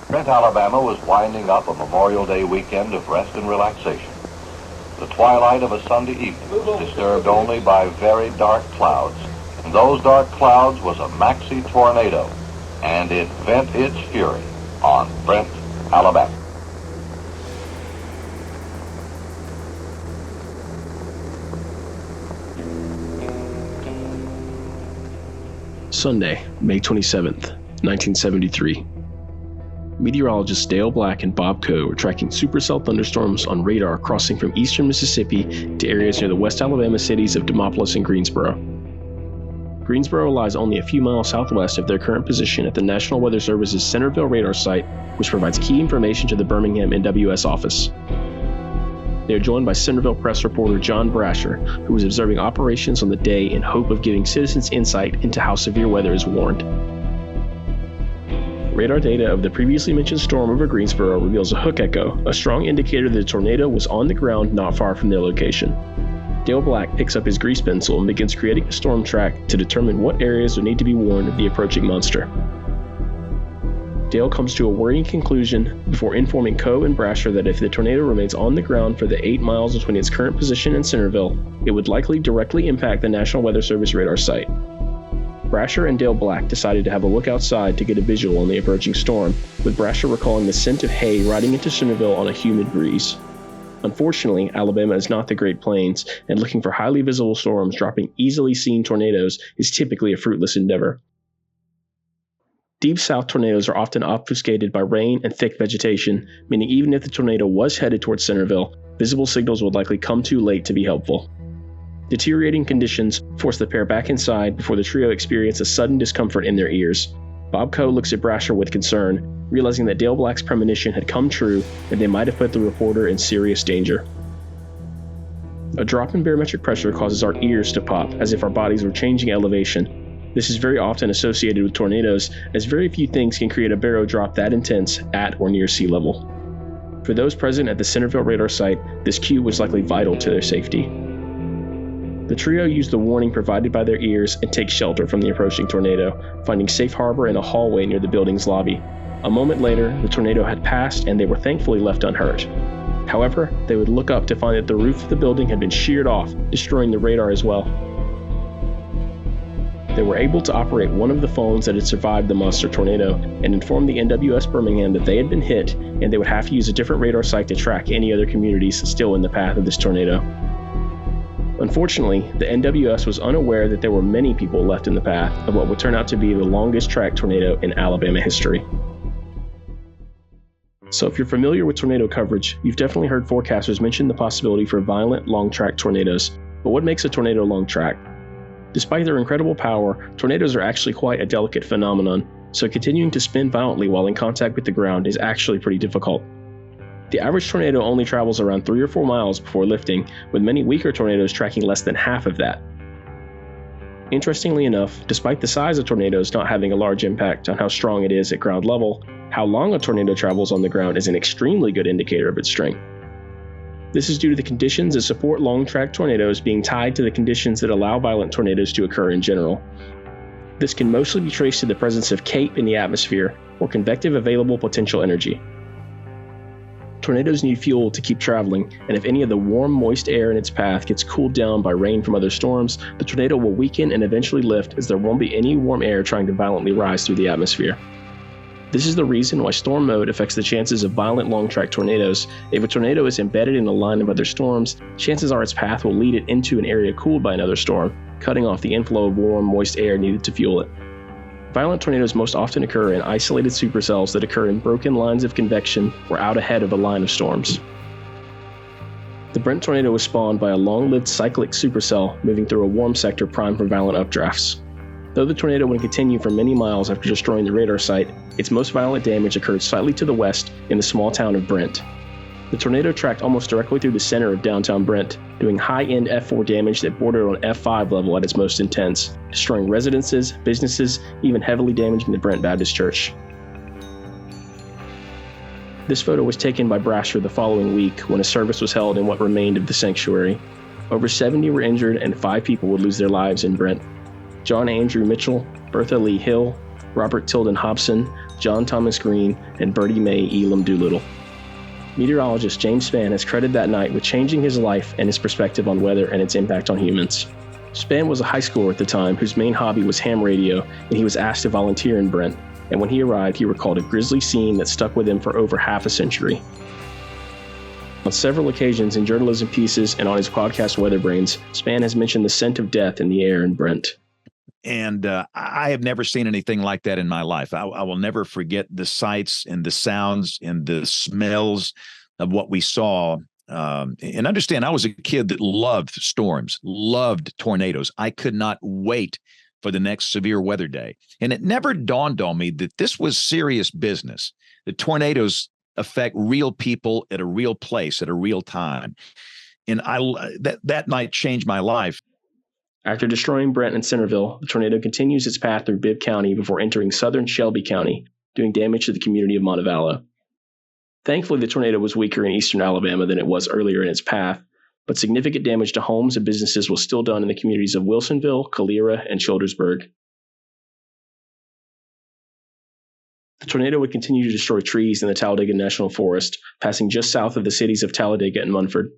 Brent, Alabama was winding up a Memorial Day weekend of rest and relaxation. The twilight of a Sunday evening was disturbed only by very dark clouds. And those dark clouds was a maxi tornado, and it vent its fury on Brent, Alabama. Sunday, May 27th, 1973. Meteorologists Dale Black and Bob Coe were tracking supercell thunderstorms on radar crossing from eastern Mississippi to areas near the West Alabama cities of Demopolis and Greensboro. Greensboro lies only a few miles southwest of their current position at the National Weather Service's Centerville radar site, which provides key information to the Birmingham NWS office. They are joined by Centerville press reporter John Brasher, who was observing operations on the day in hope of giving citizens insight into how severe weather is warned. Radar data of the previously mentioned storm over Greensboro reveals a hook echo, a strong indicator that a tornado was on the ground not far from their location. Dale Black picks up his grease pencil and begins creating a storm track to determine what areas would need to be warned of the approaching monster. Dale comes to a worrying conclusion before informing Coe and Brasher that if the tornado remains on the ground for the 8 miles between its current position and Centerville, it would likely directly impact the National Weather Service radar site. Brasher and Dale Black decided to have a look outside to get a visual on the approaching storm, with Brasher recalling the scent of hay riding into Centerville on a humid breeze. Unfortunately, Alabama is not the Great Plains, and looking for highly visible storms dropping easily seen tornadoes is typically a fruitless endeavor. Deep south tornadoes are often obfuscated by rain and thick vegetation, meaning even if the tornado was headed towards Centerville, visible signals would likely come too late to be helpful. Deteriorating conditions force the pair back inside before the trio experience a sudden discomfort in their ears. Bob Coe looks at Brasher with concern, realizing that Dale Black's premonition had come true and they might have put the reporter in serious danger. A drop in barometric pressure causes our ears to pop as if our bodies were changing elevation. This is very often associated with tornadoes, as very few things can create a baro drop that intense at or near sea level. For those present at the Centerville radar site, this cue was likely vital to their safety. The trio used the warning provided by their ears and take shelter from the approaching tornado, finding safe harbor in a hallway near the building's lobby. A moment later, the tornado had passed and they were thankfully left unhurt. However, they would look up to find that the roof of the building had been sheared off, destroying the radar as well. They were able to operate one of the phones that had survived the monster tornado and inform the NWS Birmingham that they had been hit and they would have to use a different radar site to track any other communities still in the path of this tornado. Unfortunately, the NWS was unaware that there were many people left in the path of what would turn out to be the longest tracked tornado in Alabama history. So if you're familiar with tornado coverage, you've definitely heard forecasters mention the possibility for violent, long-track tornadoes. But what makes a tornado long-track? Despite their incredible power, tornadoes are actually quite a delicate phenomenon, so continuing to spin violently while in contact with the ground is actually pretty difficult. The average tornado only travels around 3 or 4 miles before lifting, with many weaker tornadoes tracking less than half of that. Interestingly enough, despite the size of tornadoes not having a large impact on how strong it is at ground level, how long a tornado travels on the ground is an extremely good indicator of its strength. This is due to the conditions that support long-track tornadoes being tied to the conditions that allow violent tornadoes to occur in general. This can mostly be traced to the presence of CAPE in the atmosphere, or convective available potential energy. Tornadoes need fuel to keep traveling, and if any of the warm, moist air in its path gets cooled down by rain from other storms, the tornado will weaken and eventually lift, as there won't be any warm air trying to violently rise through the atmosphere. This is the reason why storm mode affects the chances of violent long-track tornadoes. If a tornado is embedded in a line of other storms, chances are its path will lead it into an area cooled by another storm, cutting off the inflow of warm, moist air needed to fuel it. Violent tornadoes most often occur in isolated supercells that occur in broken lines of convection or out ahead of a line of storms. The Brent tornado was spawned by a long-lived cyclic supercell moving through a warm sector primed for violent updrafts. Though the tornado would continue for many miles after destroying the radar site, its most violent damage occurred slightly to the west in the small town of Brent. The tornado tracked almost directly through the center of downtown Brent, doing high-end F4 damage that bordered on F5 level at its most intense, destroying residences, businesses, even heavily damaging the Brent Baptist Church. This photo was taken by Brasher the following week when a service was held in what remained of the sanctuary. Over 70 were injured and 5 people would lose their lives in Brent. John Andrew Mitchell, Bertha Lee Hill, Robert Tilden Hobson, John Thomas Green, and Bertie Mae Elam Doolittle. Meteorologist James Spann has credited that night with changing his life and his perspective on weather and its impact on humans. Spann was a high schooler at the time whose main hobby was ham radio, and he was asked to volunteer in Brent, and when he arrived, he recalled a grisly scene that stuck with him for over half a century. On several occasions in journalism pieces and on his podcast Weather Brains, Spann has mentioned the scent of death in the air in Brent. And I have never seen anything like that in my life. I will never forget the sights and the sounds and the smells of what we saw. And understand, I was a kid that loved storms, loved tornadoes. I could not wait for the next severe weather day. And it never dawned on me that this was serious business. The tornadoes affect real people at a real place at a real time. And that night changed my life. After destroying Brent and Centerville, the tornado continues its path through Bibb County before entering southern Shelby County, doing damage to the community of Montevallo. Thankfully, the tornado was weaker in eastern Alabama than it was earlier in its path, but significant damage to homes and businesses was still done in the communities of Wilsonville, Calera, and Childersburg. The tornado would continue to destroy trees in the Talladega National Forest, passing just south of the cities of Talladega and Munford.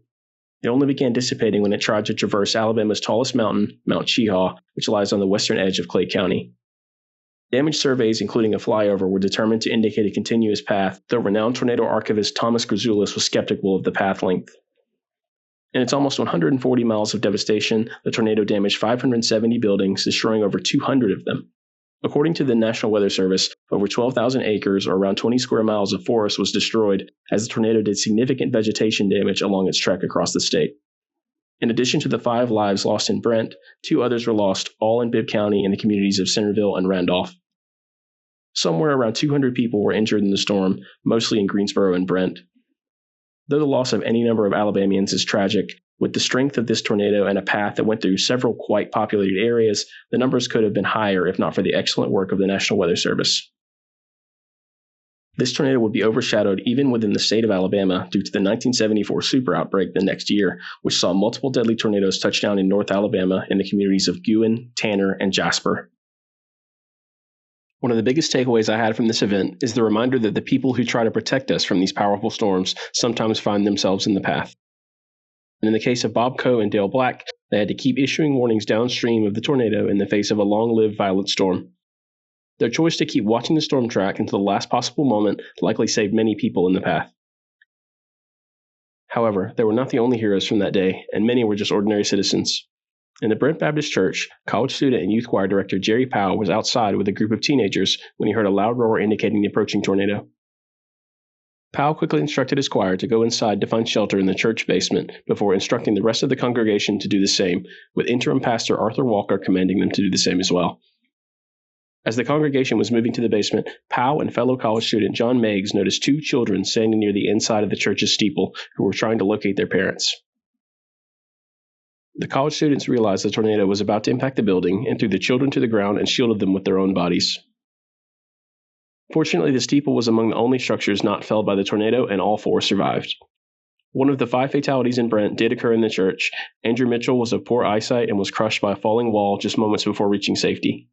It only began dissipating when it tried to traverse Alabama's tallest mountain, Mount Cheaha, which lies on the western edge of Clay County. Damage surveys, including a flyover, were determined to indicate a continuous path, though renowned tornado archivist Thomas Grzoulis was skeptical of the path length. In its almost 140 miles of devastation, the tornado damaged 570 buildings, destroying over 200 of them. According to the National Weather Service, over 12,000 acres, or around 20 square miles of forest, was destroyed, as the tornado did significant vegetation damage along its trek across the state. In addition to the 5 lives lost in Brent, 2 others were lost, all in Bibb County in the communities of Centerville and Randolph. Somewhere around 200 people were injured in the storm, mostly in Greensboro and Brent. Though the loss of any number of Alabamians is tragic, with the strength of this tornado and a path that went through several quite populated areas, the numbers could have been higher if not for the excellent work of the National Weather Service. This tornado would be overshadowed even within the state of Alabama due to the 1974 super outbreak the next year, which saw multiple deadly tornadoes touch down in North Alabama in the communities of Guin, Tanner, and Jasper. One of the biggest takeaways I had from this event is the reminder that the people who try to protect us from these powerful storms sometimes find themselves in the path. And in the case of Bob Coe and Dale Black, they had to keep issuing warnings downstream of the tornado in the face of a long-lived violent storm. Their choice to keep watching the storm track until the last possible moment likely saved many people in the path. However, they were not the only heroes from that day, and many were just ordinary citizens. In the Brent Baptist Church, college student and youth choir director Jerry Powell was outside with a group of teenagers when he heard a loud roar indicating the approaching tornado. Powell quickly instructed his choir to go inside to find shelter in the church basement before instructing the rest of the congregation to do the same, with interim pastor Arthur Walker commanding them to do the same as well. As the congregation was moving to the basement, Powell and fellow college student John Meigs noticed 2 children standing near the inside of the church's steeple who were trying to locate their parents. The college students realized the tornado was about to impact the building and threw the children to the ground and shielded them with their own bodies. Fortunately, the steeple was among the only structures not felled by the tornado, and all 4 survived. One of the 5 fatalities in Brent did occur in the church. Andrew Mitchell was of poor eyesight and was crushed by a falling wall just moments before reaching safety.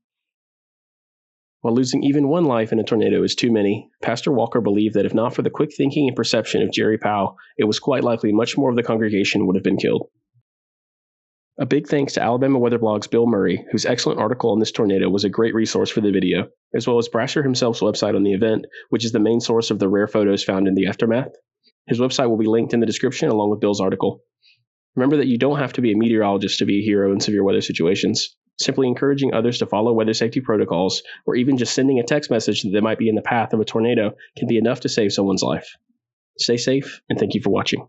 While losing even one life in a tornado is too many, Pastor Walker believed that if not for the quick thinking and perception of Jerry Powell, it was quite likely much more of the congregation would have been killed. A big thanks to Alabama Weather Blog's Bill Murray, whose excellent article on this tornado was a great resource for the video, as well as Brasher himself's website on the event, which is the main source of the rare photos found in the aftermath. His website will be linked in the description along with Bill's article. Remember that you don't have to be a meteorologist to be a hero in severe weather situations. Simply encouraging others to follow weather safety protocols, or even just sending a text message that they might be in the path of a tornado, can be enough to save someone's life. Stay safe, and thank you for watching.